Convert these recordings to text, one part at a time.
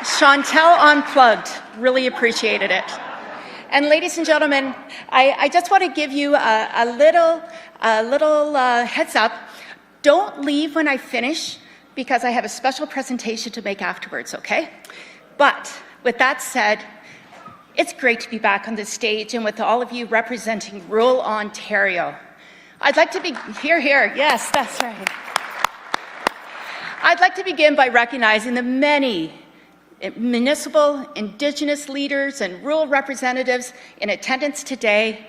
Chantel Unplugged, really appreciated it. And ladies and gentlemen, I just want to give you a little heads up. Don't leave when I finish, because I have a special presentation to make afterwards, okay? But with that said, it's great to be back on this stage and with all of you representing rural Ontario. I'd like to be, here, yes, that's right. I'd like to begin by recognizing the many municipal, Indigenous leaders and rural representatives in attendance today.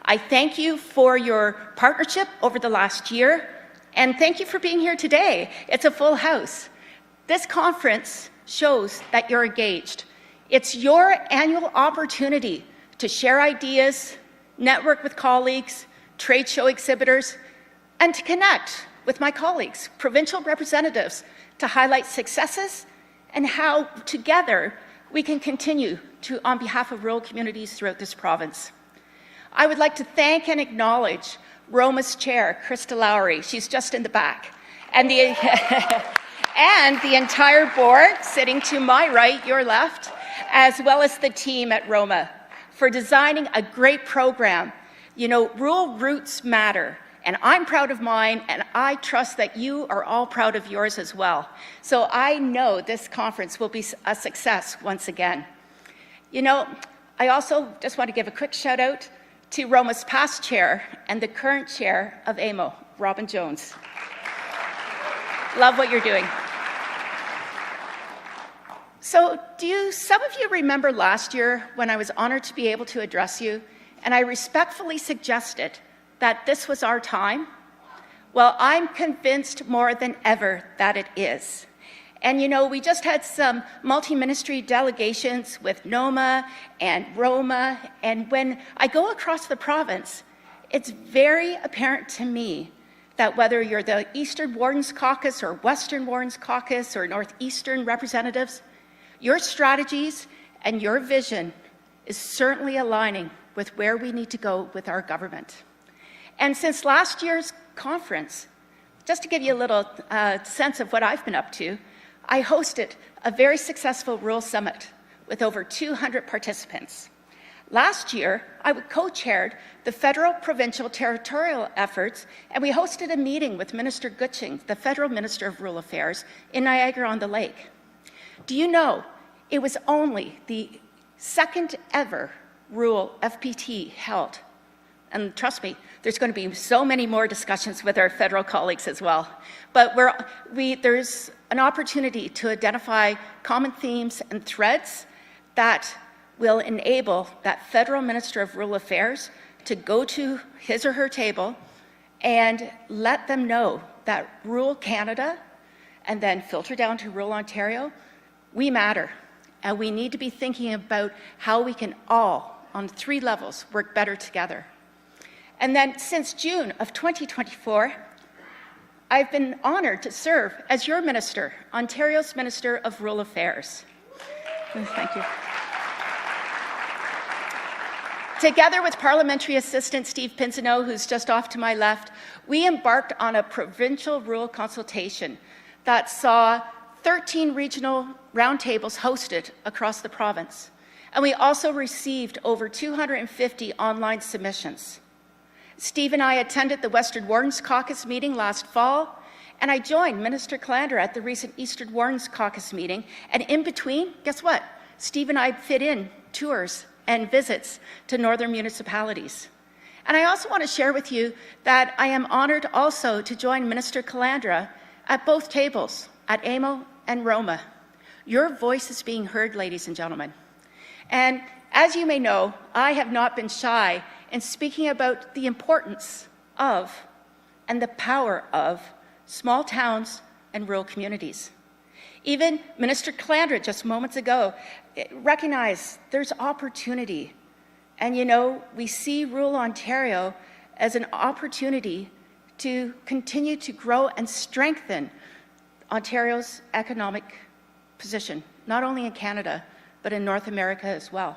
I thank you for your partnership over the last year, and thank you for being here today. It's a full house. This conference shows that you're engaged. It's your annual opportunity to share ideas, network with colleagues, trade show exhibitors, and to connect with my colleagues, provincial representatives, to highlight successes and how together we can continue to, on behalf of rural communities throughout this province. I would like to thank and acknowledge ROMA's chair, Krista Lowry, she's just in the back, and the, and the entire board sitting to my right, your left, as well as the team at ROMA for designing a great program. You know, rural roots matter. And I'm proud of mine, and I trust that you are all proud of yours as well. So I know this conference will be a success once again. You know, I also just want to give a quick shout out to ROMA's past chair and the current chair of AMO, Robin Jones. Love what you're doing. So some of you remember last year when I was honored to be able to address you, and I respectfully suggested that this was our time? Well, I'm convinced more than ever that it is. And you know, we just had some multi-ministry delegations with NOMA and ROMA, and when I go across the province, it's very apparent to me that whether you're the Eastern Wardens Caucus or Western Wardens Caucus or Northeastern representatives, your strategies and your vision is certainly aligning with where we need to go with our government. And since last year's conference, just to give you a little sense of what I've been up to, I hosted a very successful rural summit with over 200 participants. Last year, I co-chaired the federal, provincial, territorial efforts, and we hosted a meeting with Minister Gutsching, the Federal Minister of Rural Affairs, in Niagara-on-the-Lake. Do you know, it was only the second ever rural FPT held. And trust me, there's going to be so many more discussions with our federal colleagues as well. But there's an opportunity to identify common themes and threads that will enable that Federal Minister of Rural Affairs to go to his or her table and let them know that rural Canada, and then filter down to rural Ontario, we matter. And we need to be thinking about how we can all, on 3 levels, work better together. And then since June of 2024, I've been honored to serve as your minister, Ontario's Minister of Rural Affairs. Thank you. Together with Parliamentary Assistant Steve Pinzano, who's just off to my left, we embarked on a provincial rural consultation that saw 13 regional roundtables hosted across the province. And we also received over 250 online submissions. Steve and I attended the Western Wardens Caucus meeting last fall, and I joined Minister Calandra at the recent Eastern Wardens Caucus meeting. And in between, guess what? Steve and I fit in tours and visits to northern municipalities. And I also want to share with you that I am honored also to join Minister Calandra at both tables, at AMO and ROMA. Your voice is being heard, ladies and gentlemen. And as you may know, I have not been shy in speaking about the importance of and the power of small towns and rural communities. Even Minister Calandra just moments ago recognized there's opportunity. And you know, we see rural Ontario as an opportunity to continue to grow and strengthen Ontario's economic position, not only in Canada, but in North America as well.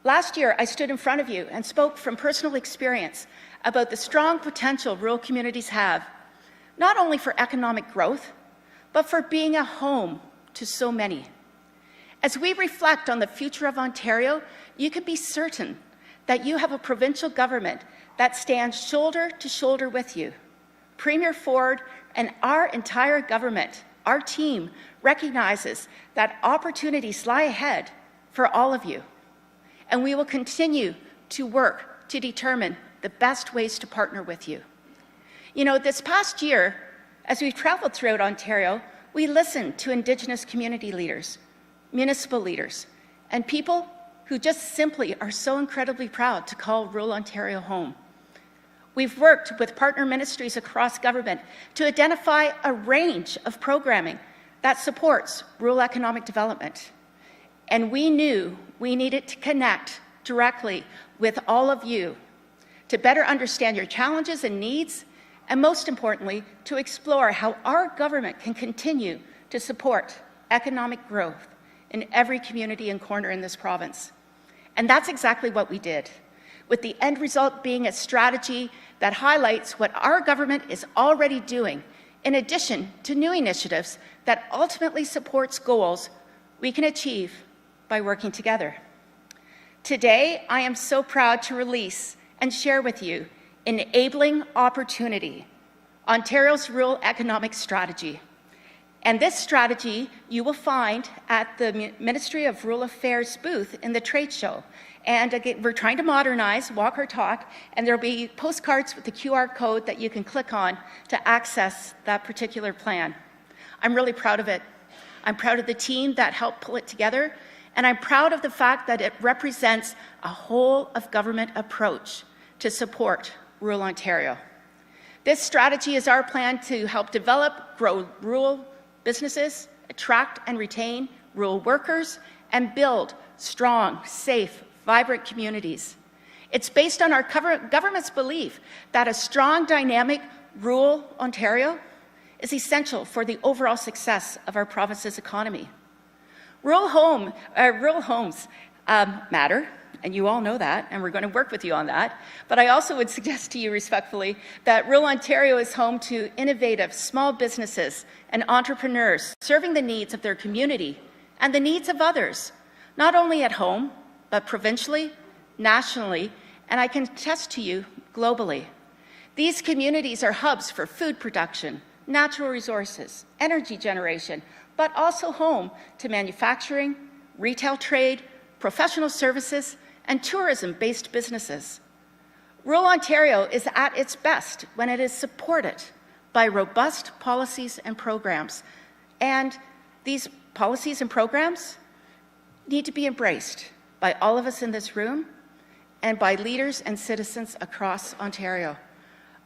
Last year, I stood in front of you and spoke from personal experience about the strong potential rural communities have, not only for economic growth, but for being a home to so many. As we reflect on the future of Ontario, you can be certain that you have a provincial government that stands shoulder to shoulder with you. Premier Ford and our entire government, our team, recognizes that opportunities lie ahead for all of you. And we will continue to work to determine the best ways to partner with you. You know, this past year, as we've traveled throughout Ontario, we listened to Indigenous community leaders, municipal leaders, and people who just simply are so incredibly proud to call rural Ontario home. We've worked with partner ministries across government to identify a range of programming that supports rural economic development. And we knew we needed to connect directly with all of you to better understand your challenges and needs, and most importantly, to explore how our government can continue to support economic growth in every community and corner in this province. And that's exactly what we did, with the end result being a strategy that highlights what our government is already doing, in addition to new initiatives that ultimately supports goals we can achieve by working together. Today, I am so proud to release and share with you Enabling Opportunity, Ontario's Rural Economic Strategy. And this strategy you will find at the Ministry of Rural Affairs booth in the trade show. And again, we're trying to modernize, walk our talk, and there'll be postcards with the QR code that you can click on to access that particular plan. I'm really proud of it. I'm proud of the team that helped pull it together, and I'm proud of the fact that it represents a whole of government approach to support rural Ontario. This strategy is our plan to help develop, grow rural businesses, attract and retain rural workers, and build strong, safe, vibrant communities. It's based on our government's belief that a strong, dynamic rural Ontario is essential for the overall success of our province's economy. Rural homes matter, and you all know that, and we're going to work with you on that. But I also would suggest to you respectfully that rural Ontario is home to innovative small businesses and entrepreneurs serving the needs of their community and the needs of others, not only at home, but provincially, nationally, and I can attest to you globally. These communities are hubs for food production, natural resources, energy generation, but also home to manufacturing, retail trade, professional services, and tourism-based businesses. Rural Ontario is at its best when it is supported by robust policies and programs. And these policies and programs need to be embraced by all of us in this room and by leaders and citizens across Ontario.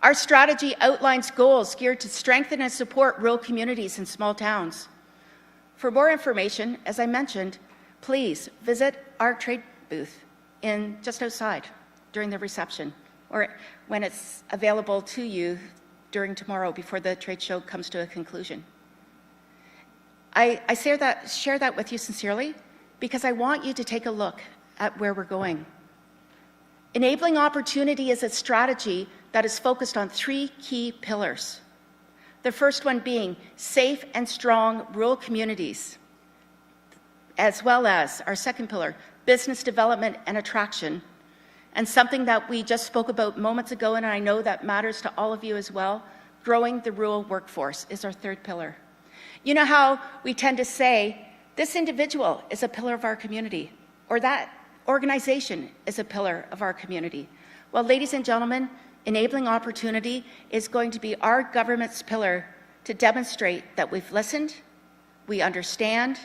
Our strategy outlines goals geared to strengthen and support rural communities and small towns. For more information, as I mentioned, please visit our trade booth just outside during the reception, or when it's available to you during tomorrow before the trade show comes to a conclusion. I share that with you sincerely because I want you to take a look at where we're going. Enabling Opportunity is a strategy that is focused on 3 key pillars. The first one being safe and strong rural communities, as well as our second pillar, business development and attraction, and something that we just spoke about moments ago, and I know that matters to all of you as well, growing the rural workforce is our third pillar. You know how we tend to say, this individual is a pillar of our community, or that organization is a pillar of our community. Well, ladies and gentlemen, Enabling Opportunity is going to be our government's pillar to demonstrate that we've listened, we understand,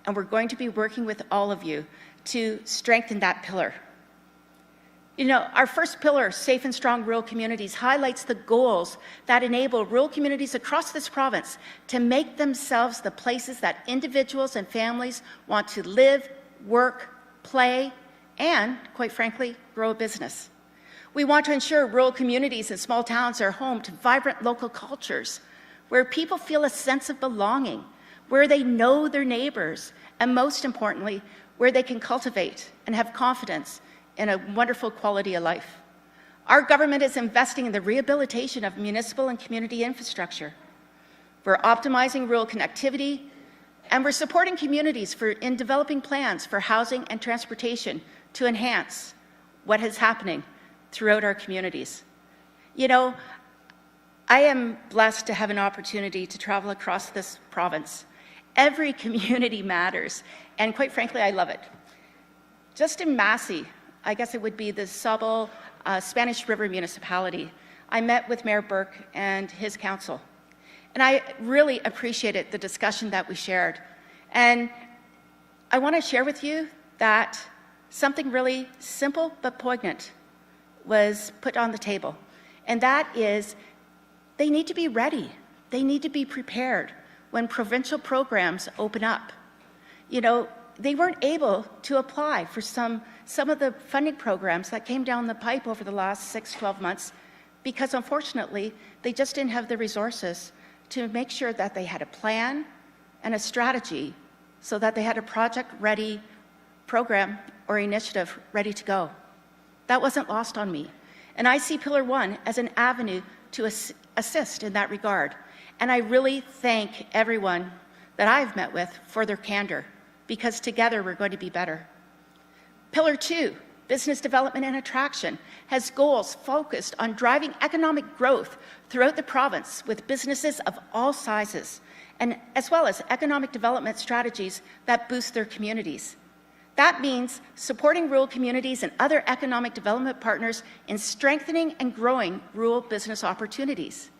and we're going to be working with all of you to strengthen that pillar. You know, our first pillar, safe and strong rural communities, highlights the goals that enable rural communities across this province to make themselves the places that individuals and families want to live, work, play, and, quite frankly, grow a business. We want to ensure rural communities and small towns are home to vibrant local cultures, where people feel a sense of belonging, where they know their neighbors, and most importantly, where they can cultivate and have confidence in a wonderful quality of life. Our government is investing in the rehabilitation of municipal and community infrastructure. We're optimizing rural connectivity, And we're supporting communities in developing plans for housing and transportation to enhance what is happening throughout our communities. You know, I am blessed to have an opportunity to travel across this province. Every community matters, and quite frankly, I love it. Just in Massey, I guess it would be the Sobel Spanish River municipality, I met with Mayor Burke and his council. And I really appreciated the discussion that we shared. And I want to share with you that something really simple but poignant was put on the table. And that is, they need to be ready. They need to be prepared when provincial programs open up. You know, they weren't able to apply for some of the funding programs that came down the pipe over the last 6-12 months because, unfortunately, they just didn't have the resources to make sure that they had a plan and a strategy so that they had a project-ready program or initiative ready to go. That wasn't lost on me. And I see Pillar 1 as an avenue to assist in that regard. And I really thank everyone that I've met with for their candor, because together we're going to be better. Pillar 2, business development and attraction, has goals focused on driving economic growth throughout the province with businesses of all sizes, and as well as economic development strategies that boost their communities. That means supporting rural communities and other economic development partners in strengthening and growing rural business opportunities.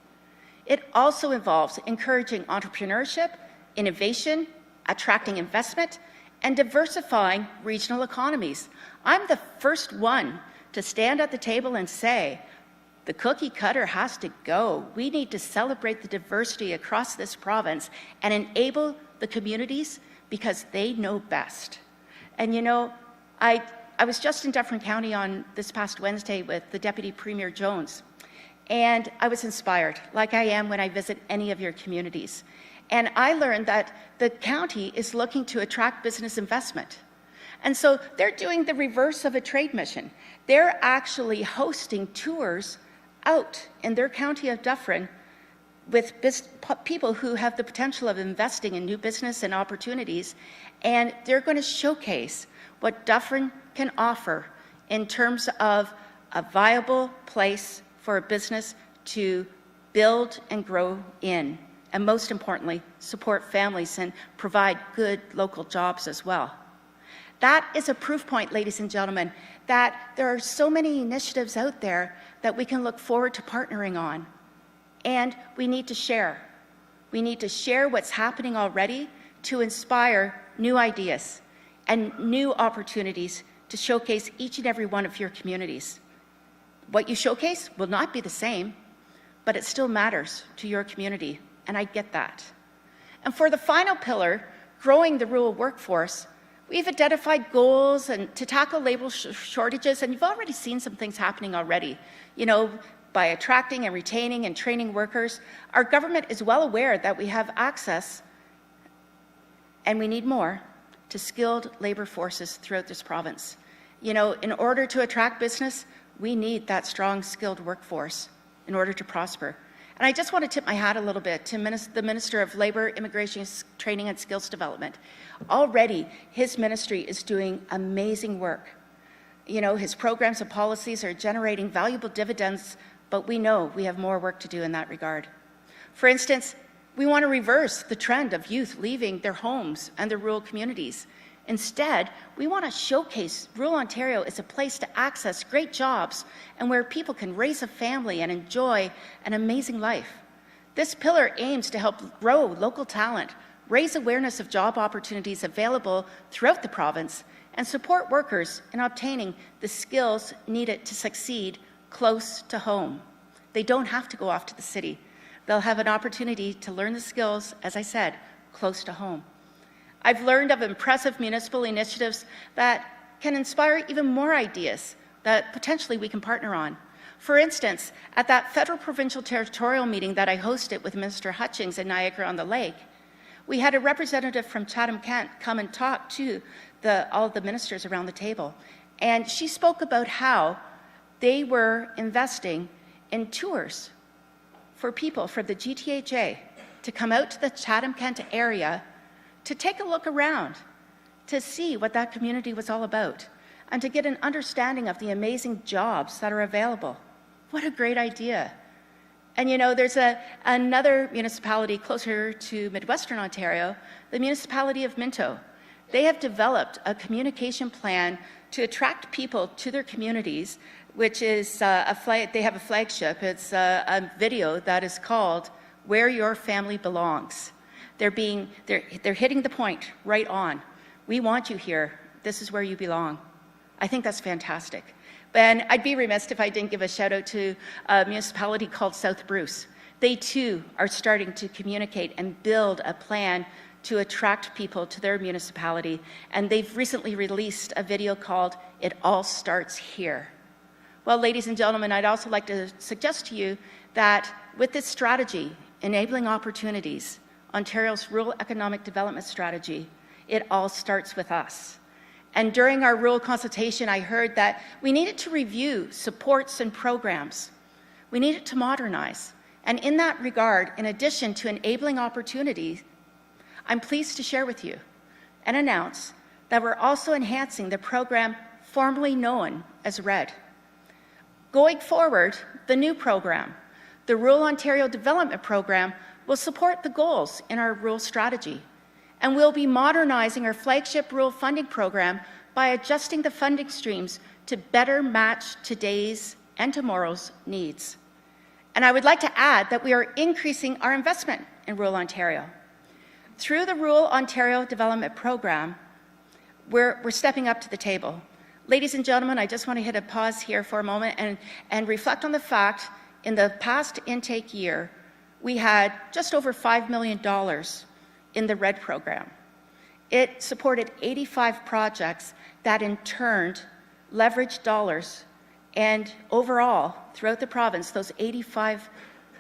It also involves encouraging entrepreneurship, innovation, attracting investment, and diversifying regional economies. I'm the first one to stand at the table and say, the cookie cutter has to go. We need to celebrate the diversity across this province and enable the communities because they know best. And you know, I was just in Dufferin County on this past Wednesday with the Deputy Premier Jones, and I was inspired, like I am when I visit any of your communities. And I learned that the county is looking to attract business investment. And so they're doing the reverse of a trade mission. They're actually hosting tours out in their county of Dufferin with people who have the potential of investing in new business and opportunities, and they're going to showcase what Dufferin can offer in terms of a viable place for a business to build and grow in, and most importantly, support families and provide good local jobs as well. That is a proof point, ladies and gentlemen, that there are so many initiatives out there that we can look forward to partnering on. And we need to share. We need to share what's happening already to inspire new ideas and new opportunities to showcase each and every one of your communities. What you showcase will not be the same, but it still matters to your community, and I get that. And for the final pillar, growing the rural workforce, we've identified goals and to tackle labor shortages, and you've already seen some things happening already. You know, by attracting and retaining and training workers, our government is well aware that we have access, and we need more, to skilled labor forces throughout this province. You know, in order to attract business, we need that strong, skilled workforce in order to prosper. And I just want to tip my hat a little bit to the Minister of Labour, Immigration, Training and Skills Development. Already, his ministry is doing amazing work. You know, his programs and policies are generating valuable dividends, but we know we have more work to do in that regard. For instance, we want to reverse the trend of youth leaving their homes and their rural communities. Instead, we want to showcase rural Ontario as a place to access great jobs and where people can raise a family and enjoy an amazing life. This pillar aims to help grow local talent, raise awareness of job opportunities available throughout the province, and support workers in obtaining the skills needed to succeed close to home. They don't have to go off to the city. They'll have an opportunity to learn the skills, as I said, close to home. I've learned of impressive municipal initiatives that can inspire even more ideas that potentially we can partner on. For instance, at that federal provincial territorial meeting that I hosted with Minister Hutchings in Niagara-on-the-Lake, we had a representative from Chatham-Kent come and talk to all the ministers around the table. And she spoke about how they were investing in tours for people from the GTHA to come out to the Chatham-Kent area to take a look around, to see what that community was all about, and to get an understanding of the amazing jobs that are available. What a great idea. And you know, there's another municipality closer to Midwestern Ontario, the municipality of Minto. They have developed a communication plan to attract people to their communities, which is they have a flagship. It's a video that is called Where Your Family Belongs. They're hitting the point right on. We want you here. This is where you belong. I think that's fantastic. And I'd be remiss if I didn't give a shout out to a municipality called South Bruce. They too are starting to communicate and build a plan to attract people to their municipality. And they've recently released a video called It All Starts Here. Well, ladies and gentlemen, I'd also like to suggest to you that with this strategy, Enabling Opportunities, Ontario's Rural Economic Development Strategy, it all starts with us. And during our rural consultation, I heard that we needed to review supports and programs. We needed to modernize. And in that regard, in addition to enabling opportunities, I'm pleased to share with you and announce that we're also enhancing the program formerly known as RED. Going forward, the new program, the Rural Ontario Development Program, will support the goals in our rural strategy. And we'll be modernizing our flagship rural funding program by adjusting the funding streams to better match today's and tomorrow's needs. And I would like to add that we are increasing our investment in rural Ontario. Through the Rural Ontario Development Program, we're stepping up to the table. Ladies and gentlemen, I just want to hit a pause here for a moment and reflect on the fact in the past intake year, we had just over $5 million in the RED program. It supported 85 projects that in turn leveraged dollars, and overall, throughout the province, those 85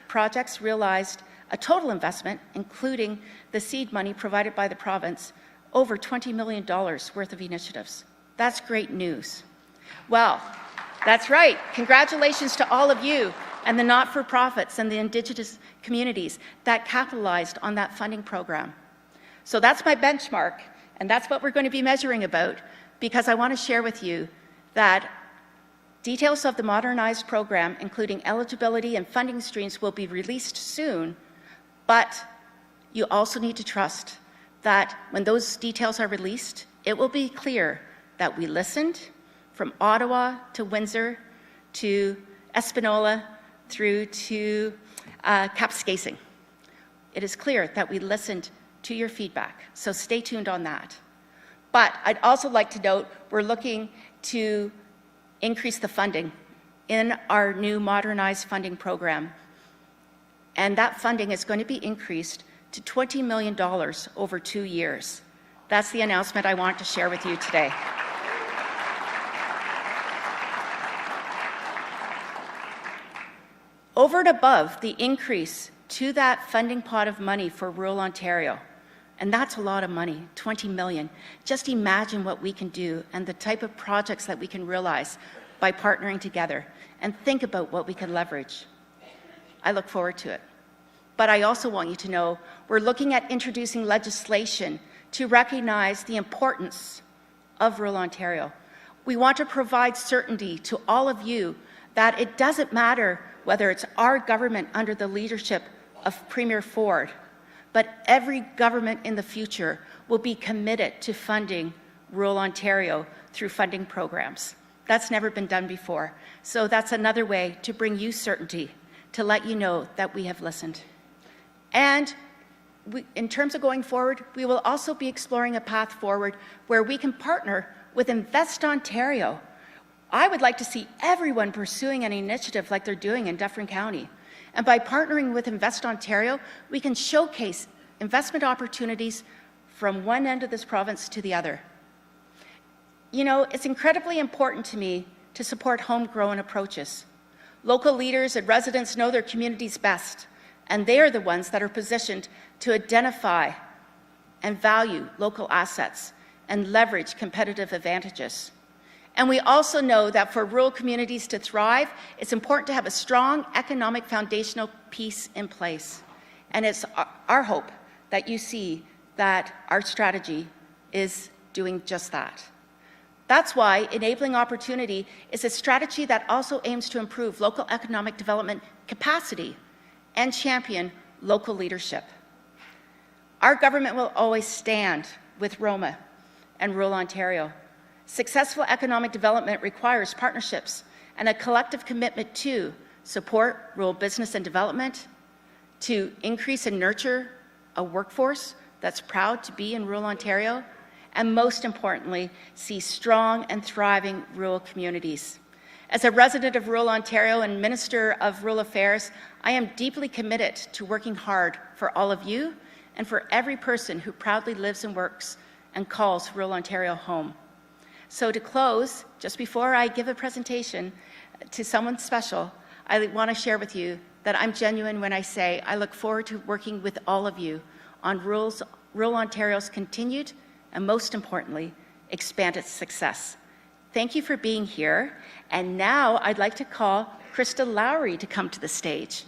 projects realized a total investment, including the seed money provided by the province, over $20 million worth of initiatives. That's great news. Well, that's right. Congratulations to all of you and the not-for-profits and the Indigenous communities that capitalized on that funding program. So that's my benchmark, and that's what we're going to be measuring about, because I want to share with you that details of the modernized program, including eligibility and funding streams, will be released soon, but you also need to trust that when those details are released, it will be clear that we listened from Ottawa to Windsor to Espanola through to Kapuskasing. It is clear that we listened to your feedback, so stay tuned on that. But I'd also like to note we're looking to increase the funding in our new modernized funding program, and that funding is going to be increased to $20 million over 2 years. That's the announcement I want to share with you today. Over and above the increase to that funding pot of money for rural Ontario, and that's a lot of money, $20 million. Just imagine what we can do and the type of projects that we can realize by partnering together, and think about what we can leverage. I look forward to it. But I also want you to know we're looking at introducing legislation to recognize the importance of rural Ontario. We want to provide certainty to all of you that it doesn't matter whether it's our government under the leadership of Premier Ford, but every government in the future will be committed to funding rural Ontario through funding programs. That's never been done before. So that's another way to bring you certainty, to let you know that we have listened. And in terms of going forward, we will also be exploring a path forward where we can partner with Invest Ontario. I would like to see everyone pursuing an initiative like they're doing in Dufferin County. And by partnering with Invest Ontario, we can showcase investment opportunities from one end of this province to the other. You know, it's incredibly important to me to support homegrown approaches. Local leaders and residents know their communities best, and they are the ones that are positioned to identify and value local assets and leverage competitive advantages. And we also know that for rural communities to thrive, it's important to have a strong economic foundational piece in place. And it's our hope that you see that our strategy is doing just that. That's why Enabling Opportunity is a strategy that also aims to improve local economic development capacity and champion local leadership. Our government will always stand with ROMA and rural Ontario. Successful economic development requires partnerships and a collective commitment to support rural business and development, to increase and nurture a workforce that's proud to be in rural Ontario, and most importantly, see strong and thriving rural communities. As a resident of rural Ontario and Minister of Rural Affairs, I am deeply committed to working hard for all of you and for every person who proudly lives and works and calls rural Ontario home. So to close, just before I give a presentation to someone special, I want to share with you that I'm genuine when I say I look forward to working with all of you on rural Ontario's continued and, most importantly, expanded success. Thank you for being here. And now I'd like to call Krista Lowry to come to the stage.